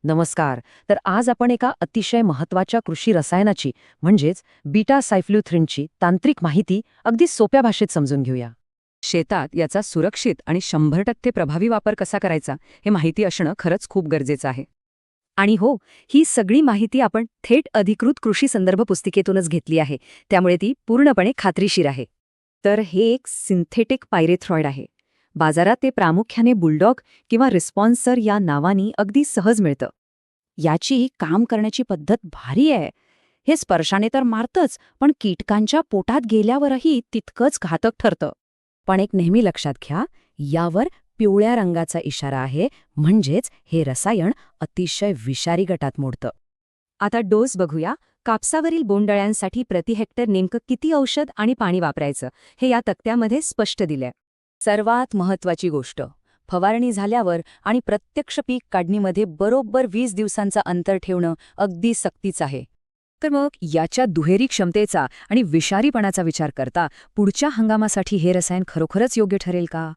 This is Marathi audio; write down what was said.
नमस्कार. तर आज आपण एका अतिशय महत्त्वाच्या कृषी रसायनाची म्हणजेच बीटा सायफ्ल्युथ्रिनची तांत्रिक माहिती अगदी सोप्या भाषेत समजून घेऊया. शेतात याचा सुरक्षित आणि 100% प्रभावी वापर कसा करायचा हे माहिती असणं खरंच खूप गरजेचं आहे. आणि हो, ही सगळी माहिती आपण थेट अधिकृत कृषी संदर्भ पुस्तिकेतूनच घेतली आहे, त्यामुळे ती पूर्णपणे खात्रीशीर आहे. तर हे एक सिंथेटिक पायरेथ्रॉइड आहे. बाजारात ते प्रामुख्याने बुलडॉग किंवा रिस्पॉन्सर या नावानी अगदी सहज मिळतं. याची काम करण्याची पद्धत भारी आहे. हे स्पर्शाने तर मारतंच, पण कीटकांच्या पोटात गेल्यावरही तितकंच घातक ठरतं. पण एक नेहमी लक्षात घ्या, यावर पिवळ्या रंगाचा इशारा आहे, म्हणजेच हे रसायन अतिशय विषारी गटात मोडतं. आता डोस बघूया. कापसावरील बोंडअळ्यांसाठी प्रति हेक्टर नेमकं किती औषध आणि पाणी वापरायचं हे या तक्त्यामध्ये स्पष्ट दिलंय. सर्वात महत्त्वाची गोष्ट, फवारणी झाल्यावर आणि प्रत्यक्ष पीक काढणीमध्ये बरोबर 20 दिवसांचं अंतर ठेवणं अगदी सक्तीचं आहे. तर मग याच्या दुहेरी क्षमतेचा आणि विषारीपणाचा विचार करता पुढच्या हंगामासाठी हे रसायन खरोखरच योग्य ठरेल का?